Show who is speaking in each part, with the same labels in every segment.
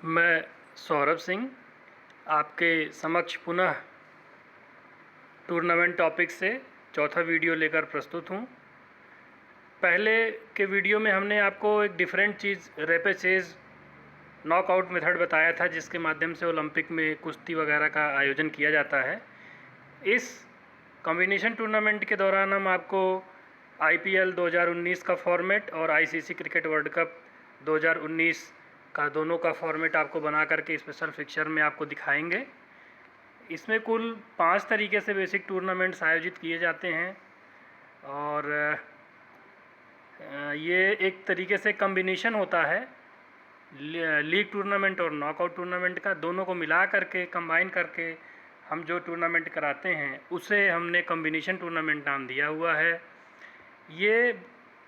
Speaker 1: मैं सौरभ सिंह आपके समक्ष पुनः टूर्नामेंट टॉपिक से चौथा वीडियो लेकर प्रस्तुत हूँ। पहले के वीडियो में हमने आपको एक डिफरेंट चीज़ रेपेचेज नॉकआउट मेथड बताया था, जिसके माध्यम से ओलंपिक में कुश्ती वगैरह का आयोजन किया जाता है। इस कॉम्बिनेशन टूर्नामेंट के दौरान हम आपको IPL 2019 का फॉर्मेट और ICC क्रिकेट वर्ल्ड कप 2019 का दोनों का फॉर्मेट आपको बना करके स्पेशल फिक्चर में आपको दिखाएंगे। इसमें कुल 5 तरीके से बेसिक टूर्नामेंट्स आयोजित किए जाते हैं और ये एक तरीके से कॉम्बिनेशन होता है लीग टूर्नामेंट और नॉकआउट टूर्नामेंट का। दोनों को मिला करके कंबाइन करके हम जो टूर्नामेंट कराते हैं उसे हमने कॉम्बिनेशन टूर्नामेंट नाम दिया हुआ है। ये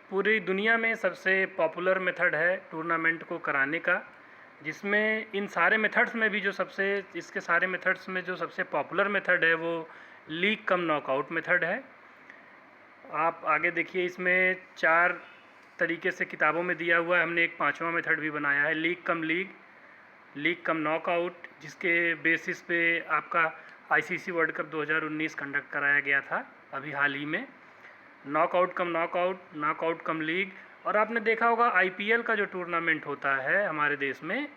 Speaker 1: पूरी दुनिया में सबसे पॉपुलर मेथड है टूर्नामेंट को कराने का, जिसमें इन सारे मेथड्स में भी इसके सारे मेथड्स में जो सबसे पॉपुलर मेथड है वो लीग कम नॉकआउट मेथड है। आप आगे देखिए, इसमें 4 तरीके से किताबों में दिया हुआ है। हमने एक 5वां मेथड भी बनाया है, लीग कम नॉकआउट, जिसके बेसिस पे आपका ICC वर्ल्ड कप 2019 कंडक्ट कराया गया था अभी हाल ही में। नॉकआउट कम नॉकआउट, नॉकआउट कम लीग। और आपने देखा होगा IPL का जो टूर्नामेंट होता है हमारे देश में,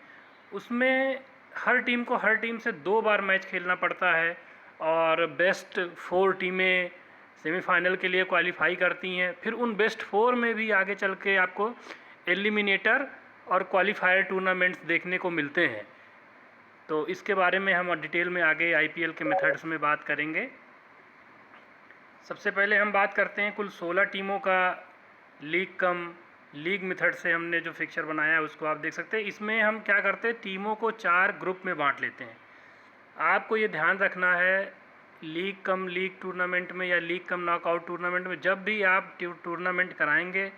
Speaker 1: उसमें हर टीम से 2 बार मैच खेलना पड़ता है और बेस्ट 4 टीमें सेमीफाइनल के लिए क्वालिफाई करती हैं। फिर उन बेस्ट 4 में भी आगे चल के आपको एलिमिनेटर और क्वालिफायर टूर्नामेंट्स देखने को मिलते हैं। तो इसके बारे में हम डिटेल में आगे IPL के मेथड्स में बात करेंगे। सबसे पहले हम बात करते हैं कुल 16 टीमों का लीग कम लीग मेथड से हमने जो फिक्चर बनाया है उसको आप देख सकते हैं। इसमें हम क्या करते हैं, टीमों को 4 ग्रुप में बांट लेते हैं। आपको ये ध्यान रखना है, लीग कम लीग टूर्नामेंट में या लीग कम नॉकआउट टूर्नामेंट में जब भी आप टूर्नामेंट कराएंगे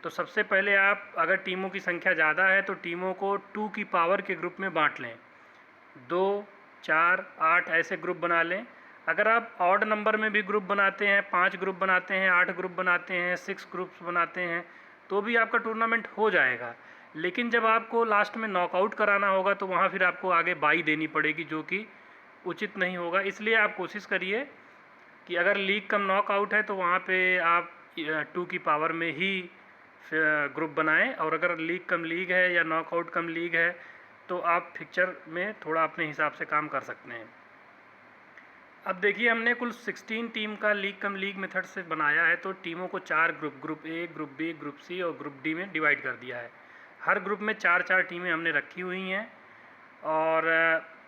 Speaker 1: तो सबसे पहले आप, अगर टीमों की संख्या ज़्यादा है तो टीमों को 2 की पावर के ग्रुप में बांट लें। 2, 4, 8 ऐसे ग्रुप बना लें। अगर आप ऑड नंबर में भी ग्रुप बनाते हैं, 5 ग्रुप बनाते हैं, 8 ग्रुप बनाते हैं, 6 ग्रुप्स बनाते हैं, तो भी आपका टूर्नामेंट हो जाएगा। लेकिन जब आपको लास्ट में नॉकआउट कराना होगा तो वहाँ फिर आपको आगे बाई देनी पड़ेगी, जो कि उचित नहीं होगा। इसलिए आप कोशिश करिए कि अगर लीग कम नॉकआउट है तो वहाँ पे आप 2 की पावर में ही ग्रुप बनाएं, और अगर लीग कम लीग है या नॉकआउट कम लीग है तो आप फिक्चर में थोड़ा अपने हिसाब से काम कर सकते हैं। अब देखिए, हमने कुल 16 टीम का लीग कम लीग मेथड से बनाया है। तो टीमों को 4 group A, group B, group C और ग्रुप D में डिवाइड कर दिया है। हर ग्रुप में 4-4 टीमें हमने रखी हुई हैं और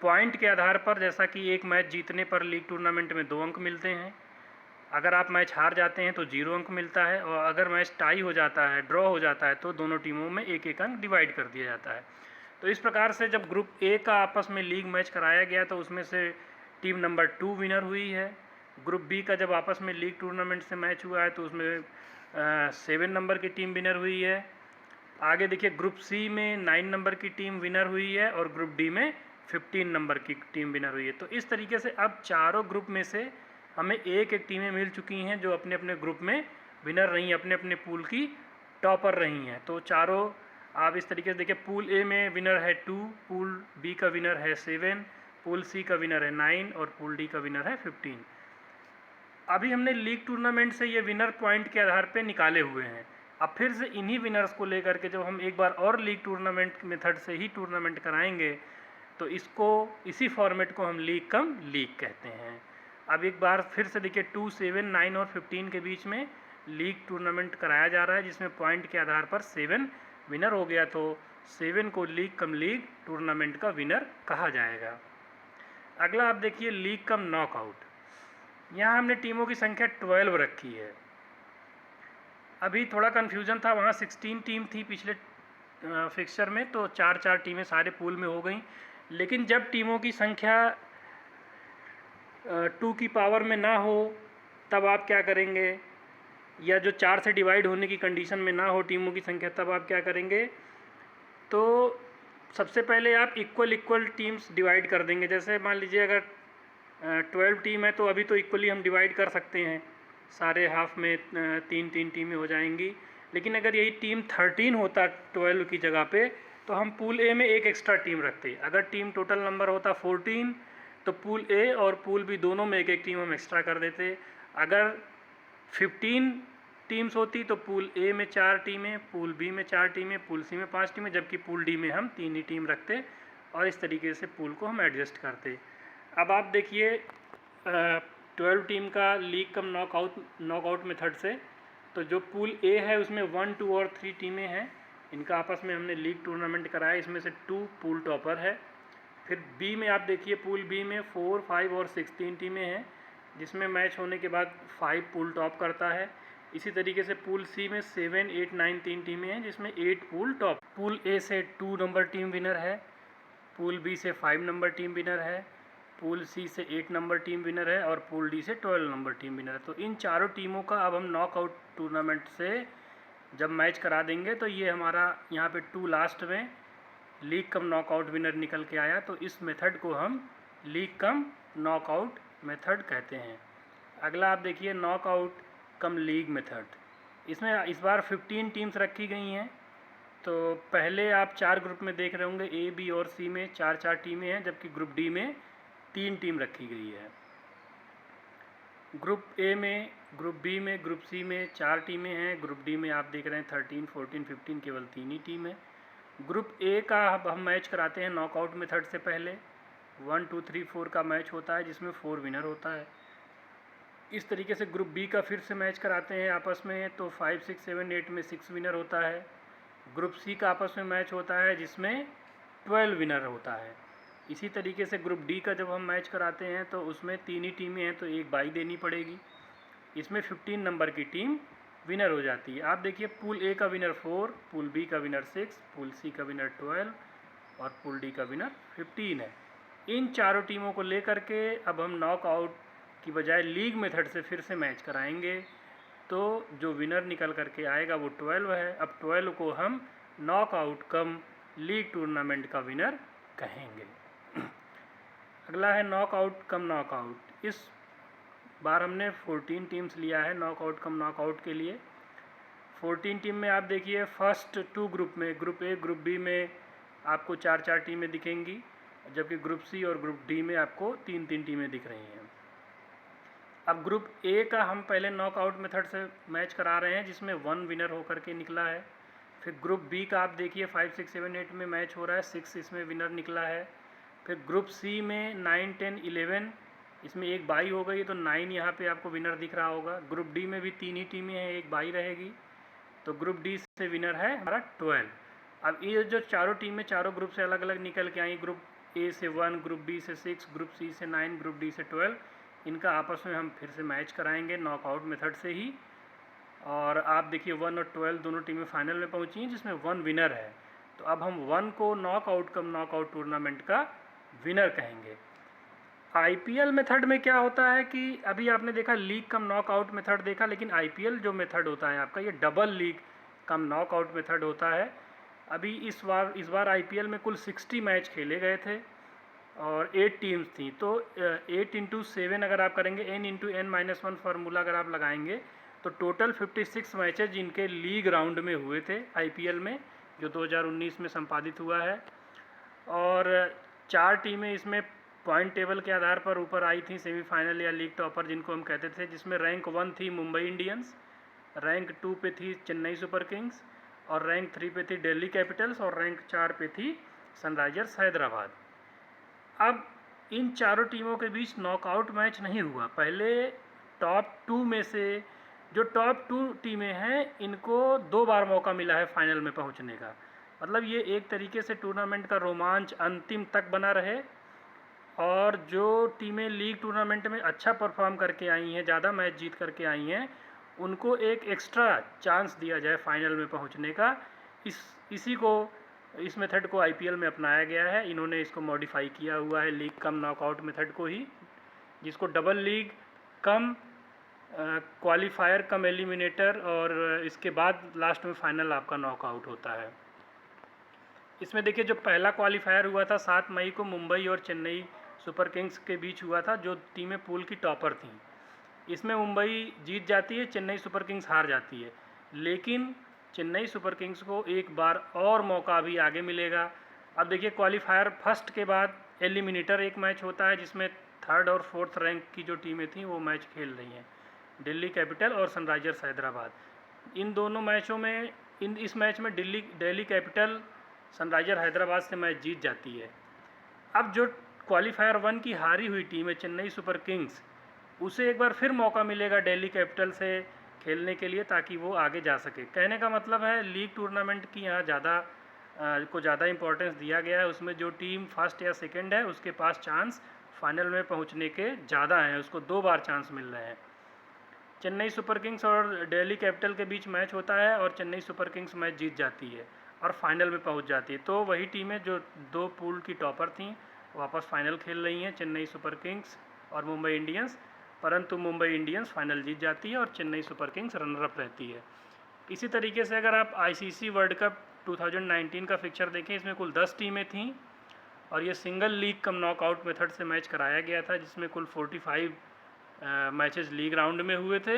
Speaker 1: पॉइंट के आधार पर, जैसा कि एक मैच जीतने पर लीग टूर्नामेंट में 2 अंक मिलते हैं। अगर आप मैच हार जाते हैं तो 0 अंक मिलता है, और अगर मैच टाई हो जाता है, ड्रॉ हो जाता है, तो दोनों टीमों में 1-1 अंक डिवाइड कर दिया जाता है। तो इस प्रकार से जब ग्रुप A का आपस में लीग मैच कराया गया तो उसमें से टीम नंबर 2 विनर हुई है। ग्रुप B का जब आपस में लीग टूर्नामेंट से मैच हुआ है तो उसमें 7 नंबर की टीम विनर हुई है। आगे देखिए, ग्रुप C में 9 नंबर की टीम विनर हुई है और ग्रुप D में 15 नंबर की टीम विनर हुई है। तो इस तरीके से अब चारों ग्रुप में से हमें एक टीमें मिल चुकी हैं जो अपने अपने ग्रुप में विनर रही हैं, अपने अपने पूल की टॉपर रही हैं। तो चारों आप इस तरीके से देखिए, पूल A में विनर है 2, पूल B का विनर है 7, पूल C का विनर है 9 और पूल D का विनर है 15। अभी हमने लीग टूर्नामेंट से ये विनर पॉइंट के आधार पे निकाले हुए हैं। अब फिर से इन्हीं विनर्स को लेकर के जब हम एक बार और लीग टूर्नामेंट मेथड से ही टूर्नामेंट कराएंगे तो इसी फॉर्मेट को हम लीग कम लीग कहते हैं। अब एक बार फिर से देखिए, 2, 7, 9 और 15 के बीच में लीग टूर्नामेंट कराया जा रहा है, जिसमें पॉइंट के आधार पर 7 विनर हो गया तो 7 को लीग कम लीग टूर्नामेंट का विनर कहा जाएगा। अगला आप देखिए, लीग कम नॉकआउट। यहाँ हमने टीमों की संख्या 12 रखी है। अभी थोड़ा कन्फ्यूज़न था, वहाँ 16 टीम थी पिछले फिक्सचर में, तो 4-4 टीमें सारे पूल में हो गई। लेकिन जब टीमों की संख्या 2 की पावर में ना हो तब आप क्या करेंगे, या जो 4 से डिवाइड होने की कंडीशन में ना हो टीमों की संख्या, तब आप क्या करेंगे, तो सबसे पहले आप इक्वल टीम्स डिवाइड कर देंगे। जैसे मान लीजिए अगर 12 टीम है तो अभी तो इक्वली हम डिवाइड कर सकते हैं, सारे हाफ में 3-3 टीमें हो जाएंगी। लेकिन अगर यही टीम 13 होता 12 की जगह पे, तो हम पूल ए में एक एक्स्ट्रा टीम रखते। अगर टीम टोटल नंबर होता 14 तो पूल ए और पूल बी दोनों में एक एक टीम हम एक्स्ट्रा कर देते। अगर 15 टीम्स होती तो पूल ए में 4 टीमें, पूल बी में 4 टीमें, पूल सी में 5 टीमें, जबकि पूल डी में हम 3 ही टीम रखते और इस तरीके से पूल को हम एडजस्ट करते। अब आप देखिए 12 टीम का लीग कम नॉकआउट मेथड से, तो जो पूल ए है उसमें 1, 2 और 3 टीमें हैं, इनका आपस में हमने लीग टूर्नामेंट कराया, इसमें से 2 पूल टॉपर है। फिर बी में आप देखिए पूल बी में 4, 5 और 6 3 टीमें हैं, जिसमें मैच होने के बाद 5 पूल टॉप करता है। इसी तरीके से पूल सी में 7, 8, 9 3 टीमें हैं, जिसमें 8 पूल टॉप। पूल ए से 2 नंबर टीम विनर है, पूल बी से 5 नंबर टीम विनर है, पूल सी से 8 नंबर टीम विनर है और पूल डी से 12 नंबर टीम विनर है। तो इन चारों टीमों का अब हम नॉकआउट टूर्नामेंट से जब मैच करा देंगे तो ये हमारा यहाँ पे 2 लास्ट में लीग कम नॉकआउट विनर निकल के आया। तो इस मेथड को हम लीग कम नॉकआउट मेथड कहते हैं। अगला आप देखिए नॉकआउट कम लीग मेथड। इसमें इस बार 15 टीम्स रखी गई हैं। तो पहले आप 4 ग्रुप में देख रहे होंगे, ए, बी और सी में 4-4 टीमें हैं, जबकि ग्रुप डी में 3 टीम रखी गई है। ग्रुप ए में, ग्रुप बी में, ग्रुप सी में 4 टीमें हैं, ग्रुप डी में आप देख रहे हैं 13, 14, 15 केवल 3 ही टीम है। ग्रुप ए का हम मैच कराते हैं नॉकआउट मेथड से पहले। 1, 2, 3, 4 का मैच होता है, जिसमें 4 विनर होता है। इस तरीके से ग्रुप बी का फिर से मैच कराते हैं आपस में, तो 5, 6, 7, 8 में 6 विनर होता है। ग्रुप सी का आपस में मैच होता है, जिसमें 12 विनर होता है। इसी तरीके से ग्रुप डी का जब हम मैच कराते हैं तो उसमें 3 ही टीमें हैं, तो एक बाई देनी पड़ेगी। इसमें 15 नंबर की टीम विनर हो जाती है। आप देखिए पूल ए का विनर 4, पूल बी का विनर 6, पूल सी का विनर 12 और पूल डी का विनर 15 है। इन चारों टीमों को लेकर के अब हम नॉकआउट की बजाय लीग मेथड से फिर से मैच कराएंगे। तो जो विनर निकल करके आएगा वो 12 है। अब 12 को हम नॉकआउट कम लीग टूर्नामेंट का विनर कहेंगे। अगला है नॉकआउट कम नॉकआउट। इस बार हमने 14 टीम्स लिया है नॉकआउट कम नॉकआउट के लिए। 14 टीम में आप देखिए फर्स्ट 2 ग्रुप में, ग्रुप ए ग्रुप बी में आपको 4-4 टीमें दिखेंगी, जबकि ग्रुप सी और ग्रुप डी में आपको 3-3 टीमें दिख रही हैं। अब ग्रुप ए का हम पहले नॉकआउट मेथड से मैच करा रहे हैं, जिसमें 1 विनर होकर के निकला है। फिर ग्रुप बी का आप देखिए 5, 6, 7, 8 में मैच हो रहा है, 6 इसमें विनर निकला है। फिर ग्रुप सी में 9, 10, 11 इसमें एक बाई हो गई, तो 9 यहाँ पे आपको विनर दिख रहा होगा। ग्रुप डी में भी 3 ही टीमें हैं, एक बाई रहेगी, तो ग्रुप डी से विनर है हमारा 12। अब ये जो चारों टीमें चारों ग्रुप से अलग अलग निकल के आई, ग्रुप ए से 1, ग्रुप बी से 6, ग्रुप सी से 9, ग्रुप डी से 12, इनका आपस में हम फिर से मैच कराएंगे नॉकआउट मेथड से ही। और आप देखिए 1 और 12 दोनों टीमें फाइनल में पहुंची हैं, जिसमें 1 विनर है। तो अब हम 1 को नॉकआउट कम नॉकआउट टूर्नामेंट का विनर कहेंगे। आईपीएल मेथड में क्या होता है कि अभी आपने देखा लीग कम नॉकआउट मेथड देखा, लेकिन आईपीएल जो मेथड होता है आपका, ये double league cum knockout method होता है। अभी इस बार आईपीएल में कुल 60 मैच खेले गए थे और 8 टीम्स थी। तो 8 × 7 अगर आप करेंगे, n × n-1 फार्मूला अगर आप लगाएंगे, तो टोटल 56 मैचेज जिनके लीग राउंड में हुए थे आईपीएल में, जो 2019 में संपादित हुआ है। और 4 टीमें इसमें पॉइंट टेबल के आधार पर ऊपर आई थी, सेमीफाइनल या लीग टॉपर जिनको हम कहते थे, जिसमें रैंक 1 थी मुंबई इंडियंस, रैंक 2 पे थी चेन्नई सुपर किंग्स, और रैंक 3 पे थी दिल्ली कैपिटल्स, और रैंक 4 पे थी सनराइजर्स हैदराबाद। अब इन चारों टीमों के बीच नॉकआउट मैच नहीं हुआ। पहले टॉप 2 में से जो टॉप 2 टीमें हैं, इनको 2 बार मौका मिला है फाइनल में पहुंचने का। मतलब ये एक तरीके से टूर्नामेंट का रोमांच अंतिम तक बना रहे, और जो टीमें लीग टूर्नामेंट में अच्छा परफॉर्म करके आई हैं, ज़्यादा मैच जीत करके आई हैं, उनको एक एक्स्ट्रा चांस दिया जाए फाइनल में पहुंचने का। इस मेथड को आईपीएल में अपनाया गया है। इन्होंने इसको मॉडिफाई किया हुआ है लीग कम नॉकआउट मेथड को ही, जिसको डबल लीग कम क्वालिफायर कम एलिमिनेटर, और इसके बाद लास्ट में फाइनल आपका नॉकआउट होता है। इसमें देखिए जो पहला क्वालिफायर हुआ था 7 मई को मुंबई और चेन्नई सुपर किंग्स के बीच हुआ था, जो टीमें पूल की टॉपर थीं। इसमें मुंबई जीत जाती है, चेन्नई सुपर किंग्स हार जाती है। लेकिन चेन्नई सुपर किंग्स को एक बार और मौका भी आगे मिलेगा। अब देखिए क्वालिफायर फर्स्ट के बाद एलिमिनेटर एक मैच होता है जिसमें थर्ड और फोर्थ रैंक की जो टीमें थी वो मैच खेल रही हैं, दिल्ली कैपिटल और सनराइजर्स हैदराबाद। इन दोनों मैचों में इस मैच में दिल्ली कैपिटल सनराइजर हैदराबाद से मैच जीत जाती है। अब जो क्वालिफायर 1 की हारी हुई टीम है चेन्नई सुपर किंग्स, उसे एक बार फिर मौका मिलेगा दिल्ली कैपिटल से खेलने के लिए ताकि वो आगे जा सके। कहने का मतलब है लीग टूर्नामेंट की यहाँ ज़्यादा इंपॉर्टेंस दिया गया है। उसमें जो टीम फर्स्ट या सेकंड है उसके पास चांस फाइनल में पहुँचने के ज़्यादा हैं, उसको 2 बार चांस मिल रहे हैं। चेन्नई सुपर किंग्स और दिल्ली कैपिटल के बीच मैच होता है और चेन्नई सुपर किंग्स मैच जीत जाती है और फाइनल में पहुंच जाती है। तो वही टीमें जो 2 पूल की टॉपर थीं वापस फाइनल खेल रही हैं, चेन्नई सुपर किंग्स और मुंबई इंडियंस, परंतु मुंबई इंडियंस फाइनल जीत जाती है और Chennai super Kings runner up रहती है। इसी तरीके से अगर आप आईसीसी वर्ल्ड कप 2019 का फिक्चर देखें, इसमें कुल 10 टीमें थीं और ये single league cum knockout method से मैच कराया गया था, जिसमें कुल 45 मैचेस लीग राउंड में हुए थे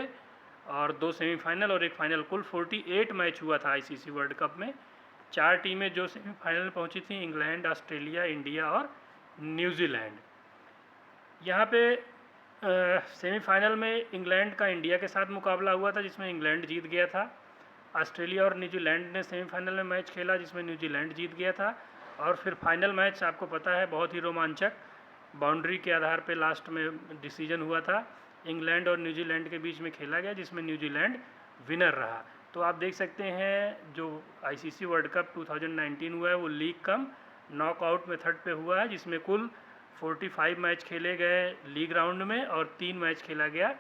Speaker 1: और 2 सेमीफाइनल और एक फाइनल। कुल 48 मैच हुआ था आईसीसी वर्ल्ड कप में। 4 टीमें जो सेमीफाइनल में पहुंची थी, इंग्लैंड, ऑस्ट्रेलिया, इंडिया और न्यूजीलैंड। यहाँ पे सेमीफाइनल में इंग्लैंड का इंडिया के साथ मुकाबला हुआ था जिसमें इंग्लैंड जीत गया था। ऑस्ट्रेलिया और न्यूजीलैंड ने सेमीफाइनल में मैच खेला जिसमें न्यूजीलैंड जीत गया था। और फिर फाइनल मैच आपको पता है बहुत ही रोमांचक, बाउंड्री के आधार पे लास्ट में डिसीजन हुआ था, इंग्लैंड और न्यूजीलैंड के बीच में खेला गया जिसमें न्यूजीलैंड विनर रहा। तो आप देख सकते हैं जो आईसीसी वर्ल्ड कप 2019 हुआ है वो लीग कम नॉकआउट मेथड पे हुआ है, जिसमें कुल 45 मैच खेले गए लीग राउंड में और 3 मैच खेला गया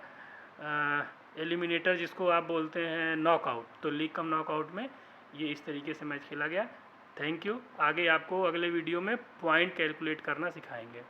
Speaker 1: एलिमिनेटर जिसको आप बोलते हैं नॉकआउट। तो लीग कम नॉकआउट में ये इस तरीके से मैच खेला गया। Thank you. आगे आपको अगले वीडियो में पॉइंट कैलकुलेट करना सिखाएंगे।